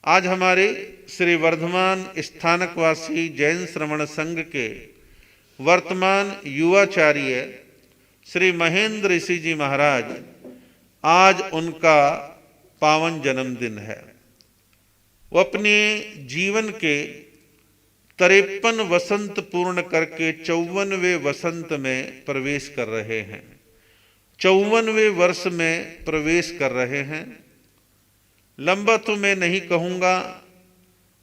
आज हमारे श्री वर्धमान स्थानकवासी जैन श्रवण संघ के वर्तमान युवाचार्य श्री महेंद्र ऋषि जी महाराज, आज उनका पावन जन्मदिन है। वो अपने जीवन के 53 वसंत पूर्ण करके 54वें वसंत में प्रवेश कर रहे हैं, 54वें वर्ष में प्रवेश कर रहे हैं। लंबा तो मैं नहीं कहूँगा।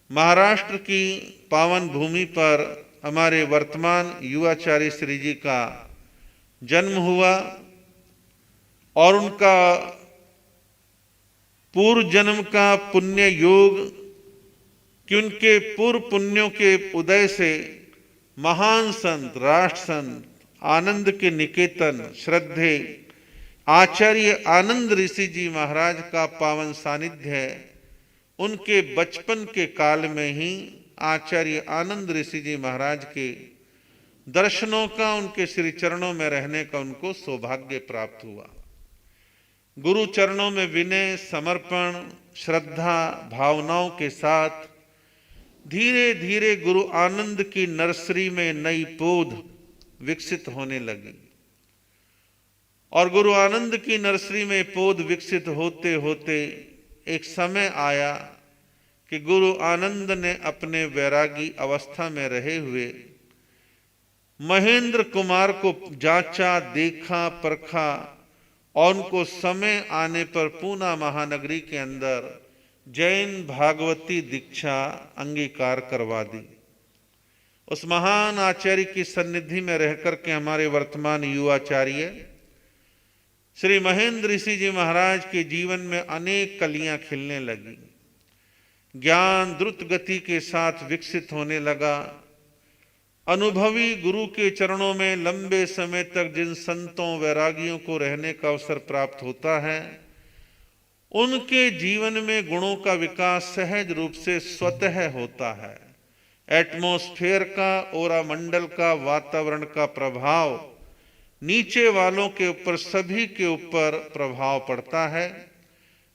महाराष्ट्र की पावन भूमि पर हमारे वर्तमान युवाचार्य श्री जी का जन्म हुआ और उनका पूर्व जन्म का पुण्य योग कि उनके पूर्व पुण्यों के उदय से महान संत, राष्ट्र संत, आनंद के निकेतन श्रद्धे आचार्य आनंद ऋषि जी महाराज का पावन सानिध्य है। उनके बचपन के काल में ही आचार्य आनंद ऋषि जी महाराज के दर्शनों का, उनके श्री चरणों में रहने का उनको सौभाग्य प्राप्त हुआ। गुरु चरणों में विनय, समर्पण, श्रद्धा भावनाओं के साथ धीरे धीरे गुरु आनंद की नर्सरी में नई पौध विकसित होने लगी और गुरु आनंद की नर्सरी में पौध विकसित होते होते एक समय आया कि गुरु आनंद ने अपने वैरागी अवस्था में रहे हुए महेंद्र कुमार को जांचा, देखा, परखा और उनको समय आने पर पूना महानगरी के अंदर जैन भागवती दीक्षा अंगीकार करवा दी। उस महान आचार्य की सन्निधि में रहकर के हमारे वर्तमान युवाचार्य श्री महेंद्र ऋषि जी महाराज के जीवन में अनेक कलियां खिलने लगी। ज्ञान द्रुत गति के साथ विकसित होने लगा। अनुभवी गुरु के चरणों में लंबे समय तक जिन संतों वैरागियों को रहने का अवसर प्राप्त होता है, उनके जीवन में गुणों का विकास सहज रूप से स्वतः होता है। एटमॉस्फेयर का, ओरा मंडल का, वातावरण का प्रभाव नीचे वालों के ऊपर, सभी के ऊपर प्रभाव पड़ता है।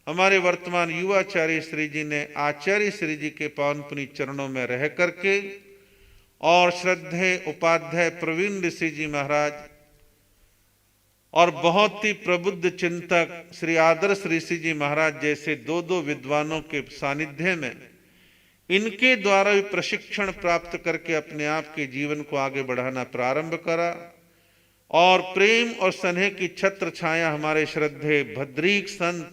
हमारे वर्तमान युवाचार्य श्री जी ने आचार्य श्री जी के पावन पुनीत चरणों में रह करके और श्रद्धेय उपाध्याय प्रवीण ऋषि जी महाराज और बहुत ही प्रबुद्ध चिंतक श्री आदर्श ऋषि जी महाराज जैसे दो विद्वानों के सानिध्य में इनके द्वारा भी प्रशिक्षण प्राप्त करके अपने आप के जीवन को आगे बढ़ाना प्रारंभ करा और प्रेम और स्नेह की छत्र छाया हमारे श्रद्धेय भद्रीक संत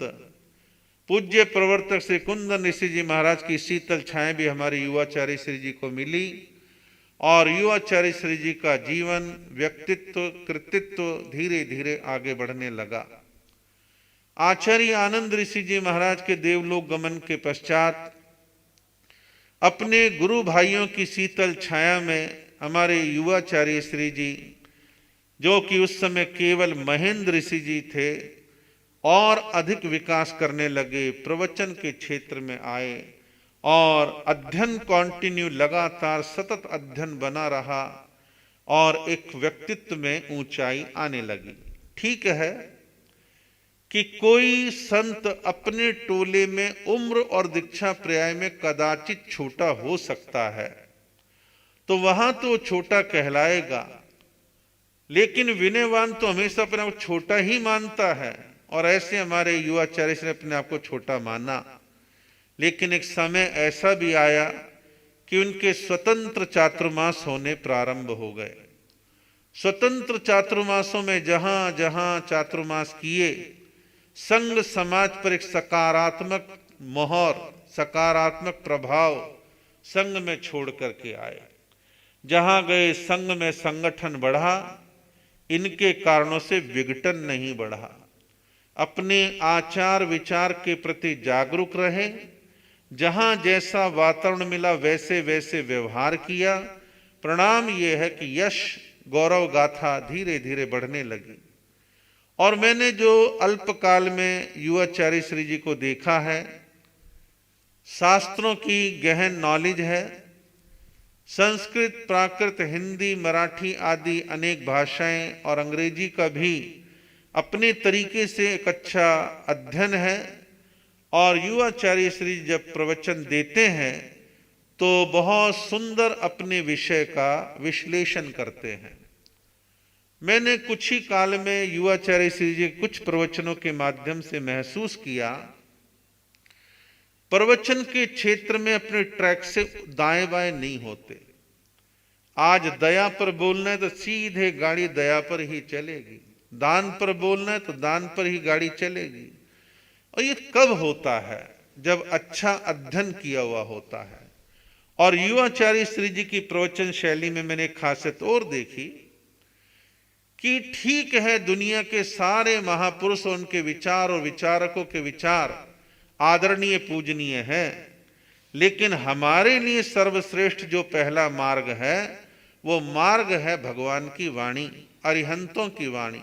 पूज्य प्रवर्तक श्री कुंदन ऋषि जी महाराज की शीतल छाया भी हमारे युवाचार्य श्री जी को मिली और युवाचार्य श्री जी का जीवन, व्यक्तित्व, कृतित्व धीरे धीरे आगे बढ़ने लगा। आचार्य आनंद ऋषि जी महाराज के देवलोक गमन के पश्चात अपने गुरु भाइयों की शीतल छाया में हमारे युवाचार्य श्री जी, जो कि उस समय केवल महेंद्र ऋषि जी थे, और अधिक विकास करने लगे, प्रवचन के क्षेत्र में आए और अध्ययन कंटिन्यू, लगातार सतत अध्ययन बना रहा और एक व्यक्तित्व में ऊंचाई आने लगी। ठीक है कि कोई संत अपने टोले में उम्र और दीक्षा पर्याय में कदाचित छोटा हो सकता है, तो वहां तो छोटा कहलाएगा, लेकिन विनयवान तो हमेशा अपने आप को छोटा ही मानता है और ऐसे हमारे युवाचार्य ने अपने आप को छोटा माना। लेकिन एक समय ऐसा भी आया कि उनके स्वतंत्र चातुर्मास होने प्रारंभ हो गए। स्वतंत्र चातुर्मासों में जहां जहां चातुर्मास किए, संघ समाज पर एक सकारात्मक मोहर, सकारात्मक प्रभाव संघ में छोड़ करके आए। जहां गए संघ में संगठन बढ़ा, इनके कारणों से विघटन नहीं बढ़ा। अपने आचार विचार के प्रति जागरूक रहे, जहां जैसा वातावरण मिला वैसे वैसे व्यवहार किया। परिणाम यह है कि यश गौरव गाथा धीरे धीरे बढ़ने लगी। और मैंने जो अल्पकाल में युवाचार्य श्री जी को देखा है, शास्त्रों की गहन नॉलेज है, संस्कृत, प्राकृत, हिंदी, मराठी आदि अनेक भाषाएं और अंग्रेजी का भी अपने तरीके से एक अच्छा अध्ययन है और युवाचार्य श्री जब प्रवचन देते हैं तो बहुत सुंदर अपने विषय का विश्लेषण करते हैं। मैंने कुछ ही काल में युवाचार्य श्री जी कुछ प्रवचनों के माध्यम से महसूस किया, प्रवचन के क्षेत्र में अपने ट्रैक से दाएं बाएं नहीं होते। आज दया पर बोलना है तो सीधे गाड़ी दया पर ही चलेगी, दान पर बोलना है तो दान पर ही गाड़ी चलेगी। और ये कब होता है? जब अच्छा अध्ययन किया हुआ होता है। और युवाचार्य श्री जी की प्रवचन शैली में मैंने खासियत और देखी कि ठीक है, दुनिया के सारे महापुरुष और उनके विचार और विचारकों के विचार आदरणीय पूजनीय है, लेकिन हमारे लिए सर्वश्रेष्ठ जो पहला मार्ग है वो मार्ग है भगवान की वाणी, अरिहंतों की वाणी।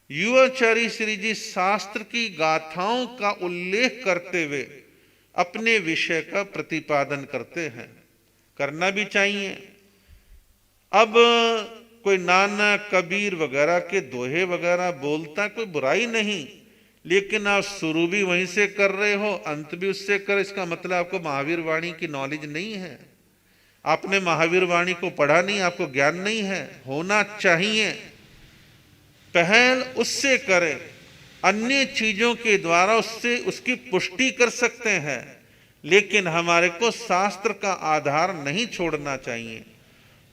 युवाचार्य श्री जी शास्त्र की गाथाओं का उल्लेख करते हुए अपने विषय का प्रतिपादन करते हैं, करना भी चाहिए। अब कोई नानक कबीर वगैरह के दोहे वगैरह बोलता, कोई बुराई नहीं, लेकिन आप शुरू भी वहीं से कर रहे हो, अंत भी उससे कर, इसका मतलब आपको महावीर वाणी की नॉलेज नहीं है, आपने महावीर वाणी को पढ़ा नहीं, आपको ज्ञान नहीं है। होना चाहिए, पहल उससे करें, अन्य चीजों के द्वारा उससे उसकी पुष्टि कर सकते हैं, लेकिन हमारे को शास्त्र का आधार नहीं छोड़ना चाहिए।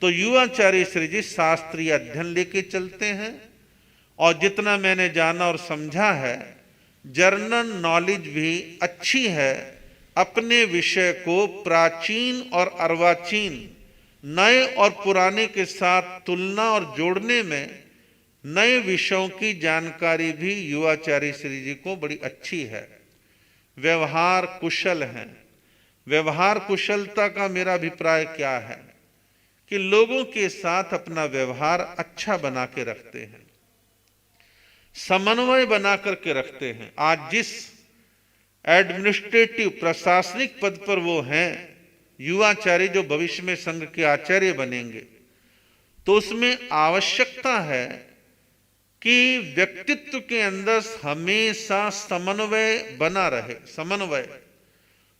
तो युवाचार्य श्री जी शास्त्रीय अध्ययन लेके चलते हैं, और जितना मैंने जाना और समझा है, जर्नल नॉलेज भी अच्छी है। अपने विषय को प्राचीन और अर्वाचीन, नए और पुराने के साथ तुलना और जोड़ने में नए विषयों की जानकारी भी युवाचार्य श्री जी को बड़ी अच्छी है। व्यवहार कुशल हैं। व्यवहार कुशलता का मेरा अभिप्राय क्या है कि लोगों के साथ अपना व्यवहार अच्छा बना के रखते हैं, समन्वय बना करके रखते हैं। आज जिस एडमिनिस्ट्रेटिव प्रशासनिक पद पर वो हैं युवाचार्य, जो भविष्य में संघ के आचार्य बनेंगे, तो उसमें आवश्यकता है कि व्यक्तित्व के अंदर हमेशा समन्वय बना रहे। समन्वय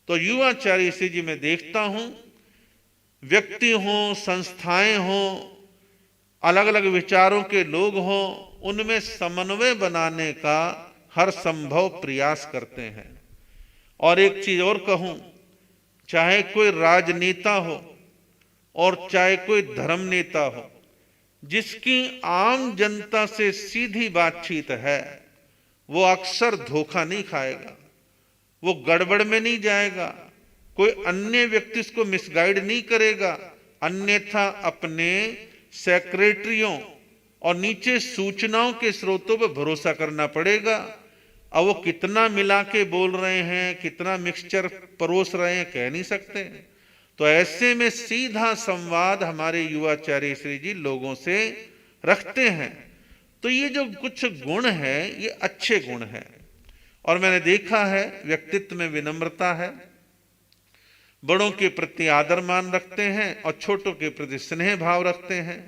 तो युवाचार्य श्री जी मैं देखता हूं, व्यक्ति हों, संस्थाएं हों, अलग अलग विचारों के लोग हों, उनमें समन्वय बनाने का हर संभव प्रयास करते हैं। और एक चीज और कहूं, चाहे कोई राजनेता हो और चाहे कोई धर्म नेता हो, जिसकी आम जनता से सीधी बातचीत है, वो अक्सर धोखा नहीं खाएगा, वो गड़बड़ में नहीं जाएगा, कोई अन्य व्यक्ति उसको मिसगाइड नहीं करेगा। अन्यथा अपने सेक्रेटरियों और नीचे सूचनाओं के स्रोतों पर भरोसा करना पड़ेगा। अब वो कितना मिला के बोल रहे हैं, कितना मिक्सचर परोस रहे हैं, कह नहीं सकते। तो ऐसे में सीधा संवाद हमारे युवाचार्य श्री जी लोगों से रखते हैं। तो ये जो कुछ गुण है, ये अच्छे गुण हैं। और मैंने देखा है व्यक्तित्व में विनम्रता है, बड़ों के प्रति आदर मान रखते हैं और छोटों के प्रति स्नेह भाव रखते हैं।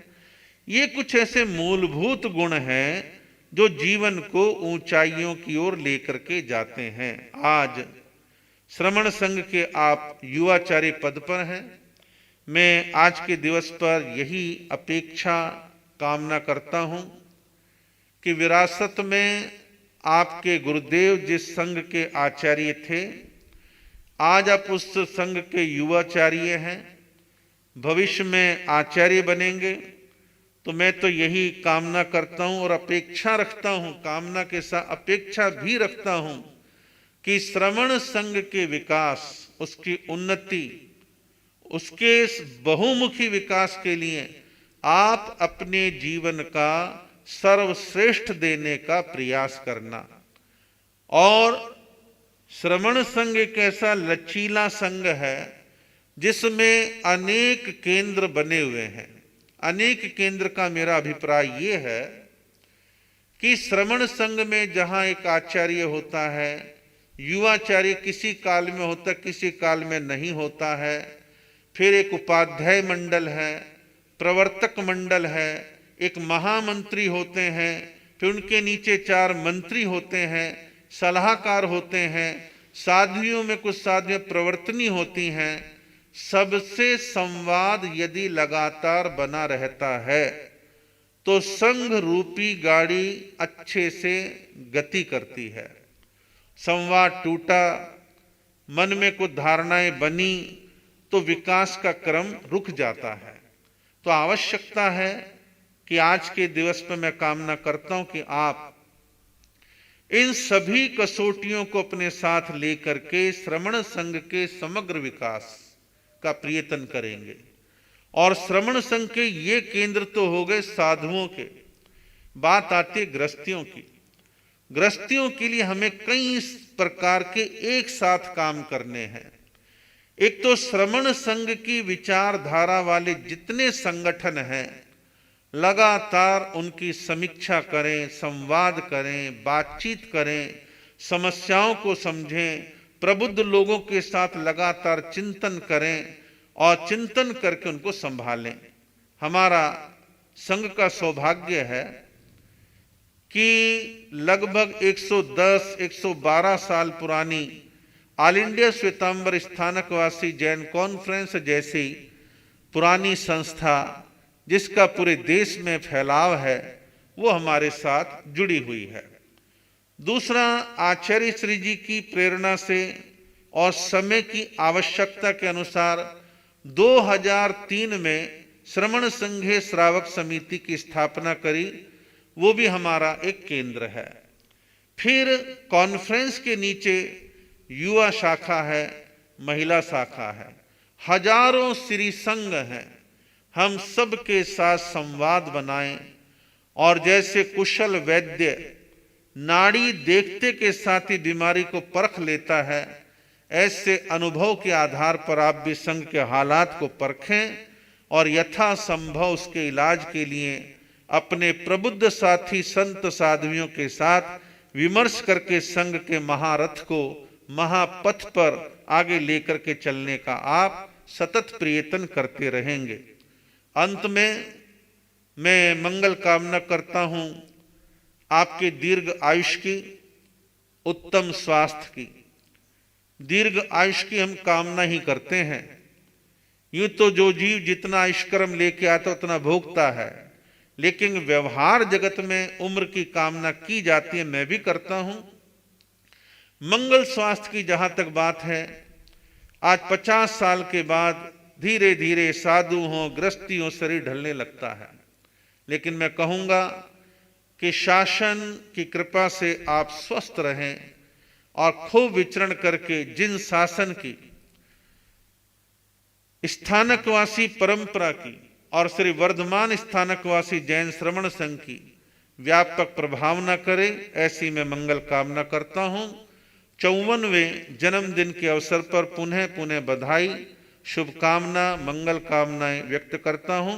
ये कुछ ऐसे मूलभूत गुण हैं जो जीवन को ऊंचाइयों की ओर लेकर के जाते हैं। आज श्रमण संघ के आप युवाचार्य पद पर हैं। मैं आज के दिवस पर यही अपेक्षा कामना करता हूं कि विरासत में आपके गुरुदेव जिस संघ के आचार्य थे, आज आप उस संघ के युवाचार्य हैं, भविष्य में आचार्य बनेंगे। तो मैं तो यही कामना करता हूं और अपेक्षा रखता हूं, कामना के साथ अपेक्षा भी रखता हूं कि श्रमण संघ के विकास, उसकी उन्नति, उसके बहुमुखी विकास के लिए आप अपने जीवन का सर्वश्रेष्ठ देने का प्रयास करना। और श्रमण संघ एक ऐसा लचीला संघ है जिसमें अनेक केंद्र बने हुए हैं। अनेक केंद्र का मेरा अभिप्राय ये है कि श्रमण संघ में जहां एक आचार्य होता है, युवाचार्य किसी काल में होता, किसी काल में नहीं होता है, फिर एक उपाध्याय मंडल है, प्रवर्तक मंडल है, एक महामंत्री होते हैं, फिर उनके नीचे 4 मंत्री होते हैं, सलाहकार होते हैं। साध्वियों में कुछ साध्वियां प्रवर्तनी होती हैं, सबसे संवाद यदि लगातार बना रहता है तो संघ रूपी गाड़ी अच्छे से गति करती है। संवाद टूटा, मन में कुछ धारणाएं बनी तो विकास का क्रम रुक जाता है। तो आवश्यकता है कि आज के दिवस में मैं कामना करता हूं कि आप इन सभी कसौटियों को अपने साथ लेकर के श्रमण संघ के समग्र विकास का प्रयत्न करेंगे। और श्रमण संघ के ये केंद्र तो हो गए साधुओं के, बात आती है गृहस्थियों की। गृहस्थियों के लिए हमें कई प्रकार के एक साथ काम करने हैं। एक तो श्रमण संघ की विचारधारा वाले जितने संगठन हैं, लगातार उनकी समीक्षा करें, संवाद करें, बातचीत करें, समस्याओं को समझें, प्रबुद्ध लोगों के साथ लगातार चिंतन करें और चिंतन करके उनको संभालें। हमारा संघ का सौभाग्य है कि लगभग 110-112 साल पुरानी all India Shwetambar Sthanakvasi Jain conference जैसी पुरानी संस्था, जिसका पूरे देश में फैलाव है, वो हमारे साथ जुड़ी हुई है। दूसरा, आचार्य श्री जी की प्रेरणा से और समय की आवश्यकता के अनुसार 2003 में श्रमण संघे श्रावक समिति की स्थापना करी, वो भी हमारा एक केंद्र है। फिर कॉन्फ्रेंस के नीचे युवा शाखा है, महिला शाखा है, हजारों श्री संघ हैं। हम सब के साथ संवाद बनाएं और जैसे कुशल वैद्य नाड़ी देखते के साथ ही बीमारी को परख लेता है, ऐसे अनुभव के आधार पर आप भी संघ के हालात को परखें और यथासंभव उसके इलाज के लिए अपने प्रबुद्ध साथी संत साध्वियों के साथ विमर्श करके संघ के महारथ को महापथ पर आगे लेकर के चलने का आप सतत प्रयत्न करते रहेंगे। अंत में मैं मंगल कामना करता हूं आपके दीर्घ आयुष की, उत्तम स्वास्थ्य की। दीर्घ आयुष की हम कामना ही करते हैं। यूं तो जो जीव जितना आयुष्क्रम लेके आता उतना भोगता है, लेकिन व्यवहार जगत में उम्र की कामना की जाती है, मैं भी करता हूं। मंगल स्वास्थ्य की जहां तक बात है, आज 50 साल के बाद धीरे धीरे साधु हों, गृहस्थी हो, शरीर ढलने लगता है। लेकिन मैं कहूंगा कि शासन की कृपा से आप स्वस्थ रहें और खूब विचरण करके जिन शासन की, स्थानकवासी परंपरा की और श्री वर्धमान स्थानकवासी जैन श्रमण संघ की व्यापक प्रभावना करे, ऐसी मैं मंगल कामना करता हूं। 54वें जन्मदिन के अवसर पर पुनः पुनः बधाई, शुभकामना, मंगल कामनाएं व्यक्त करता हूं।